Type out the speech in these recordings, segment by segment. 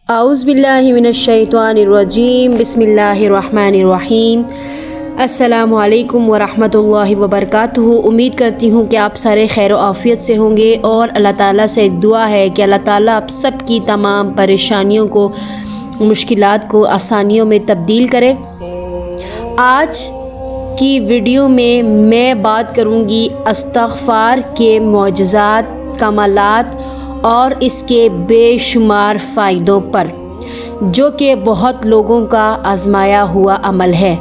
اعوذ باللہ من الشیطان الرجیم بسم اللہ الرحمن الرحیم۔ السلام علیکم ورحمۃ اللہ وبرکاتہ۔ امید کرتی ہوں کہ آپ سارے خیر و عافیت سے ہوں گے، اور اللہ تعالیٰ سے دعا ہے کہ اللہ تعالیٰ آپ سب کی تمام پریشانیوں کو، مشکلات کو آسانیوں میں تبدیل کرے۔ آج کی ویڈیو میں بات کروں گی استغفار کے معجزات، کمالات اور اس کے بے شمار فائدوں پر، جو کہ بہت لوگوں کا آزمایا ہوا عمل ہے۔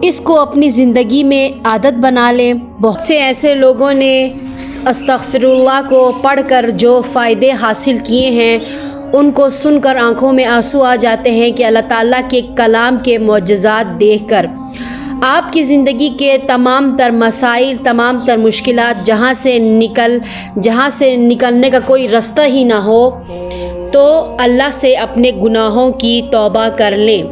اس کو اپنی زندگی میں عادت بنا لیں۔ بہت سے ایسے لوگوں نے استغفر اللہ کو پڑھ کر جو فائدے حاصل کیے ہیں، ان کو سن کر آنکھوں میں آنسو آ جاتے ہیں کہ اللہ تعالیٰ کے کلام کے معجزات دیکھ کر آپ کی زندگی کے تمام تر مسائل، تمام تر مشکلات جہاں سے نکلنے کا کوئی رستہ ہی نہ ہو، تو اللہ سے اپنے گناہوں کی توبہ کر لیں۔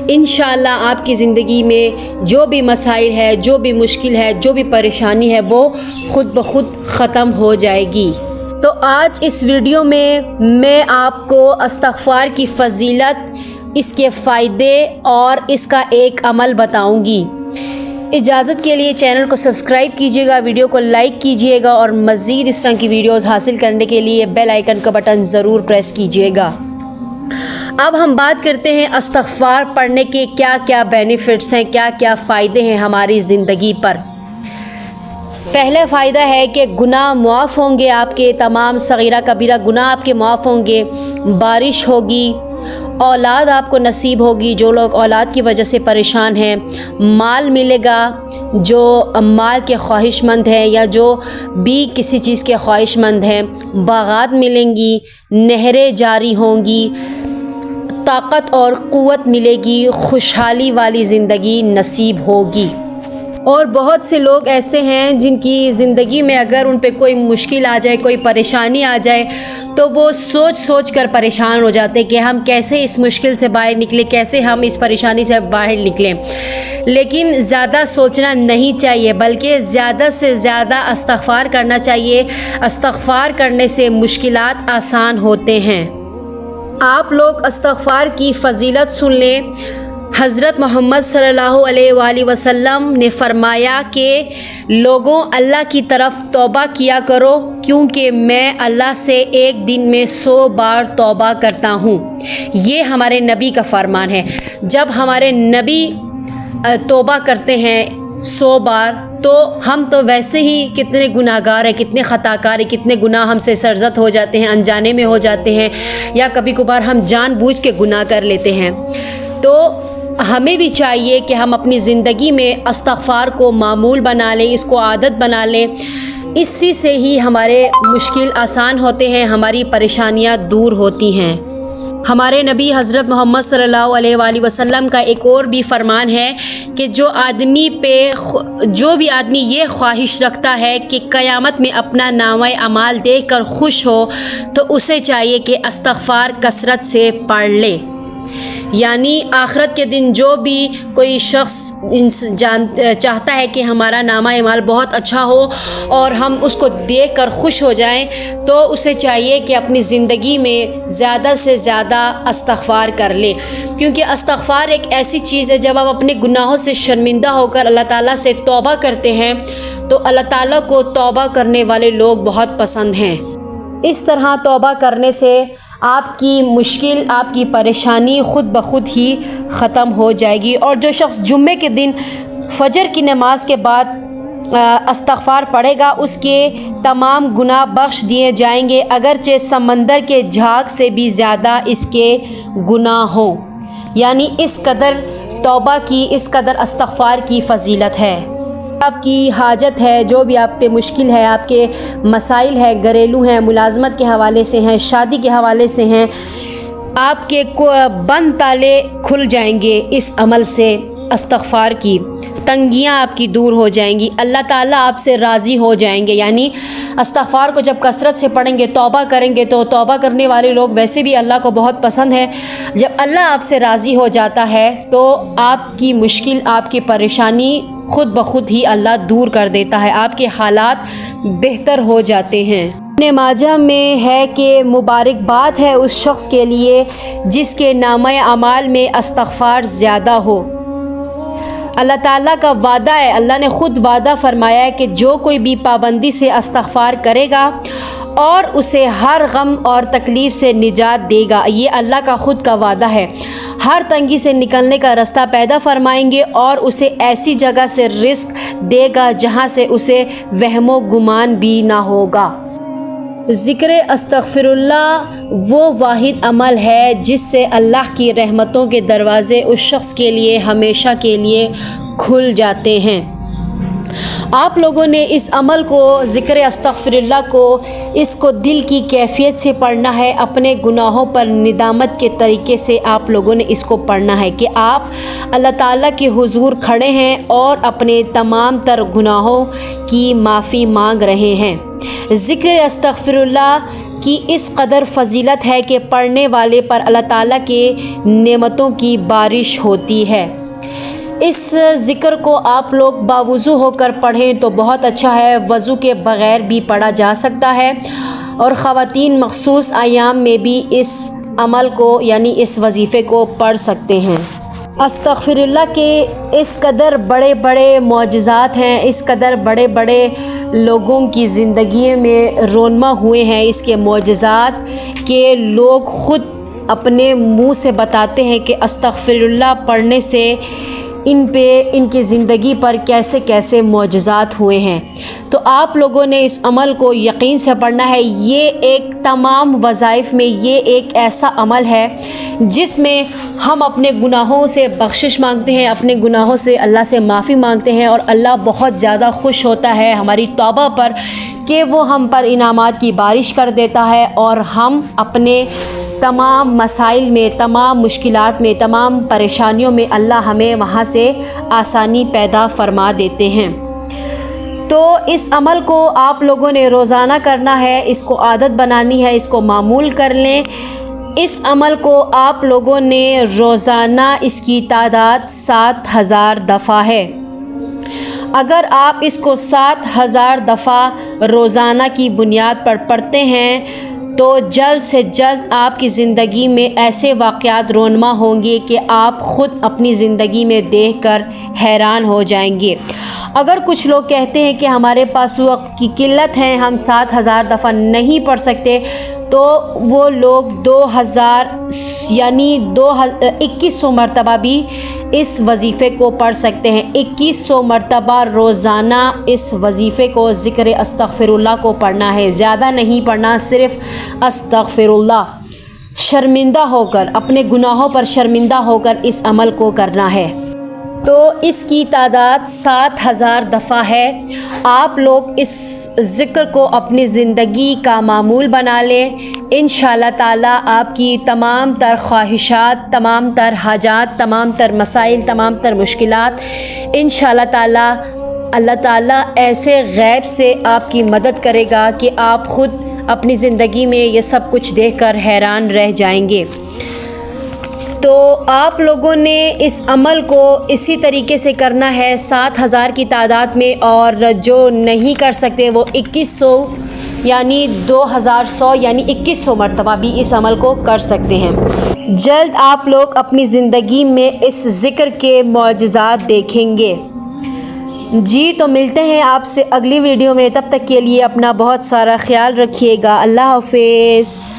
انشاءاللہ آپ کی زندگی میں جو بھی مسائل ہے، جو بھی مشکل ہے، جو بھی پریشانی ہے، وہ خود بخود ختم ہو جائے گی۔ تو آج اس ویڈیو میں آپ کو استغفار کی فضیلت، اس کے فائدے اور اس کا ایک عمل بتاؤں گی۔ اجازت کے لیے چینل کو سبسکرائب کیجیے گا، ویڈیو کو لائک کیجیے گا، اور مزید اس طرح کی ویڈیوز حاصل کرنے کے لیے بیل آئیکن کا بٹن ضرور پریس کیجیے گا۔ اب ہم بات کرتے ہیں استغفار پڑھنے کے کیا کیا بینیفٹس ہیں، کیا کیا فائدے ہیں ہماری زندگی پر۔ پہلا فائدہ ہے کہ گناہ معاف ہوں گے، آپ کے تمام صغیرہ کبیرہ گناہ آپ کے معاف ہوں گے۔ بارش ہوگی، اولاد آپ کو نصیب ہوگی جو لوگ اولاد کی وجہ سے پریشان ہیں، مال ملے گا جو مال کے خواہش مند ہیں یا جو بھی کسی چیز کے خواہش مند ہیں، باغات ملیں گی، نہریں جاری ہوں گی، طاقت اور قوت ملے گی، خوشحالی والی زندگی نصیب ہوگی۔ اور بہت سے لوگ ایسے ہیں جن کی زندگی میں اگر ان پہ کوئی مشکل آ جائے، کوئی پریشانی آ جائے، تو وہ سوچ کر پریشان ہو جاتے ہیں کہ ہم کیسے اس مشکل سے باہر نکلیں، کیسے ہم اس پریشانی سے باہر نکلیں۔ لیکن زیادہ سوچنا نہیں چاہیے، بلکہ زیادہ سے زیادہ استغفار کرنا چاہیے۔ استغفار کرنے سے مشکلات آسان ہوتے ہیں۔ آپ لوگ استغفار کی فضیلت سن لیں۔ حضرت محمد صلی اللہ علیہ وآلہ وسلم نے فرمایا کہ لوگوں، اللہ کی طرف توبہ کیا کرو، کیونکہ میں اللہ سے ایک دن میں 100 بار توبہ کرتا ہوں۔ یہ ہمارے نبی کا فرمان ہے۔ جب ہمارے نبی توبہ کرتے ہیں 100 بار، تو ہم تو ویسے ہی کتنے گناہ گار ہیں، کتنے خطا کار ہیں، کتنے گناہ ہم سے سرزد ہو جاتے ہیں، انجانے میں ہو جاتے ہیں، یا کبھی کبھار ہم جان بوجھ کے گناہ کر لیتے ہیں۔ تو ہمیں بھی چاہیے کہ ہم اپنی زندگی میں استغفار کو معمول بنا لیں، اس کو عادت بنا لیں۔ اسی سے ہی ہمارے مشکل آسان ہوتے ہیں، ہماری پریشانیاں دور ہوتی ہیں۔ ہمارے نبی حضرت محمد صلی اللہ علیہ وآلہ وسلم کا ایک اور بھی فرمان ہے کہ جو بھی آدمی یہ خواہش رکھتا ہے کہ قیامت میں اپنا نامہ اعمال دیکھ کر خوش ہو، تو اسے چاہیے کہ استغفار کثرت سے پڑھ لے۔ یعنی آخرت کے دن جو بھی کوئی شخص چاہتا ہے کہ ہمارا نامہ اعمال بہت اچھا ہو اور ہم اس کو دیکھ کر خوش ہو جائیں، تو اسے چاہیے کہ اپنی زندگی میں زیادہ سے زیادہ استغفار کر لے۔ کیونکہ استغفار ایک ایسی چیز ہے، جب آپ اپنے گناہوں سے شرمندہ ہو کر اللہ تعالیٰ سے توبہ کرتے ہیں، تو اللہ تعالیٰ کو توبہ کرنے والے لوگ بہت پسند ہیں۔ اس طرح توبہ کرنے سے آپ کی مشکل، آپ کی پریشانی خود بخود ہی ختم ہو جائے گی۔ اور جو شخص جمعے کے دن فجر کی نماز کے بعد استغفار پڑھے گا، اس کے تمام گناہ بخش دیے جائیں گے، اگرچہ سمندر کے جھاگ سے بھی زیادہ اس کے گناہ ہوں۔ یعنی اس قدر توبہ کی، اس قدر استغفار کی فضیلت ہے۔ آپ کی حاجت ہے، جو بھی آپ پہ مشکل ہے، آپ کے مسائل ہیں، گھریلو ہیں، ملازمت کے حوالے سے ہیں، شادی کے حوالے سے ہیں، آپ کے بند تالے کھل جائیں گے اس عمل سے۔ استغفار کی تنگیاں آپ کی دور ہو جائیں گی، اللہ تعالیٰ آپ سے راضی ہو جائیں گے۔ یعنی استغفار کو جب کثرت سے پڑھیں گے، توبہ کریں گے، تو توبہ کرنے والے لوگ ویسے بھی اللہ کو بہت پسند ہے۔ جب اللہ آپ سے راضی ہو جاتا ہے، تو آپ کی مشکل، آپ کی پریشانی خود بخود ہی اللہ دور کر دیتا ہے، آپ کے حالات بہتر ہو جاتے ہیں۔ ابن ماجہ میں ہے کہ مبارکباد ہے اس شخص کے لیے جس کے نامہ اعمال میں استغفار زیادہ ہو۔ اللہ تعالیٰ کا وعدہ ہے، اللہ نے خود وعدہ فرمایا ہے کہ جو کوئی بھی پابندی سے استغفار کرے گا اور اسے ہر غم اور تکلیف سے نجات دے گا۔ یہ اللہ کا خود کا وعدہ ہے۔ ہر تنگی سے نکلنے کا راستہ پیدا فرمائیں گے اور اسے ایسی جگہ سے رزق دے گا جہاں سے اسے وہم و گمان بھی نہ ہوگا۔ ذکر استغفر اللہ وہ واحد عمل ہے جس سے اللہ کی رحمتوں کے دروازے اس شخص کے لیے ہمیشہ کے لیے کھل جاتے ہیں۔ آپ لوگوں نے اس عمل کو، ذکر استغفر اللہ کو، اس کو دل کی کیفیت سے پڑھنا ہے، اپنے گناہوں پر ندامت کے طریقے سے آپ لوگوں نے اس کو پڑھنا ہے کہ آپ اللہ تعالیٰ کے حضور کھڑے ہیں اور اپنے تمام تر گناہوں کی معافی مانگ رہے ہیں۔ ذکر استغفر اللہ کی اس قدر فضیلت ہے کہ پڑھنے والے پر اللہ تعالیٰ کے نعمتوں کی بارش ہوتی ہے۔ اس ذکر کو آپ لوگ باوضو ہو کر پڑھیں تو بہت اچھا ہے، وضو کے بغیر بھی پڑھا جا سکتا ہے، اور خواتین مخصوص ایام میں بھی اس عمل کو یعنی اس وظیفے کو پڑھ سکتے ہیں۔ استغفر اللہ کے اس قدر بڑے بڑے معجزات ہیں، اس قدر بڑے بڑے لوگوں کی زندگی میں رونما ہوئے ہیں اس کے معجزات کہ لوگ خود اپنے منہ سے بتاتے ہیں کہ استغفر اللہ پڑھنے سے ان کی زندگی پر کیسے کیسے معجزات ہوئے ہیں۔ تو آپ لوگوں نے اس عمل کو یقین سے پڑھنا ہے۔ یہ ایک تمام وظائف میں یہ ایک ایسا عمل ہے جس میں ہم اپنے گناہوں سے بخشش مانگتے ہیں، اپنے گناہوں سے اللہ سے معافی مانگتے ہیں، اور اللہ بہت زیادہ خوش ہوتا ہے ہماری توبہ پر کہ وہ ہم پر انعامات کی بارش کر دیتا ہے، اور ہم اپنے تمام مسائل میں، تمام مشکلات میں، تمام پریشانیوں میں اللہ ہمیں وہاں سے آسانی پیدا فرما دیتے ہیں۔ تو اس عمل کو آپ لوگوں نے روزانہ کرنا ہے، اس کو عادت بنانی ہے، اس کو معمول کر لیں۔ اس عمل کو آپ لوگوں نے روزانہ، اس کی تعداد 7000 دفعہ ہے۔ اگر آپ اس کو 7000 دفعہ روزانہ کی بنیاد پر پڑھتے ہیں تو جلد سے جلد آپ کی زندگی میں ایسے واقعات رونما ہوں گے کہ آپ خود اپنی زندگی میں دیکھ کر حیران ہو جائیں گے۔ اگر کچھ لوگ کہتے ہیں کہ ہمارے پاس وقت کی قلت ہے، ہم 7000 دفعہ نہیں پڑھ سکتے، تو وہ لوگ 2000 یعنی 2100 مرتبہ بھی اس وظیفے کو پڑھ سکتے ہیں۔ 2100 مرتبہ روزانہ اس وظیفے کو، ذکر استغفر اللہ کو پڑھنا ہے، زیادہ نہیں پڑھنا، صرف استغفر اللہ، شرمندہ ہو کر، اپنے گناہوں پر شرمندہ ہو کر اس عمل کو کرنا ہے۔ تو اس کی تعداد 7000 دفعہ ہے۔ آپ لوگ اس ذکر کو اپنی زندگی کا معمول بنا لیں، انشاءاللہ تعالیٰ آپ کی تمام تر خواہشات، تمام تر حاجات، تمام تر مسائل، تمام تر مشکلات انشاءاللہ تعالیٰ اللہ تعالیٰ ایسے غیب سے آپ کی مدد کرے گا کہ آپ خود اپنی زندگی میں یہ سب کچھ دیکھ کر حیران رہ جائیں گے۔ تو آپ لوگوں نے اس عمل کو اسی طریقے سے کرنا ہے 7000 کی تعداد میں، اور جو نہیں کر سکتے وہ 2100 یعنی 2100 یعنی 2100 مرتبہ بھی اس عمل کو کر سکتے ہیں۔ جلد آپ لوگ اپنی زندگی میں اس ذکر کے معجزات دیکھیں گے۔ جی تو ملتے ہیں آپ سے اگلی ویڈیو میں، تب تک کے لیے اپنا بہت سارا خیال رکھیے گا۔ اللہ حافظ۔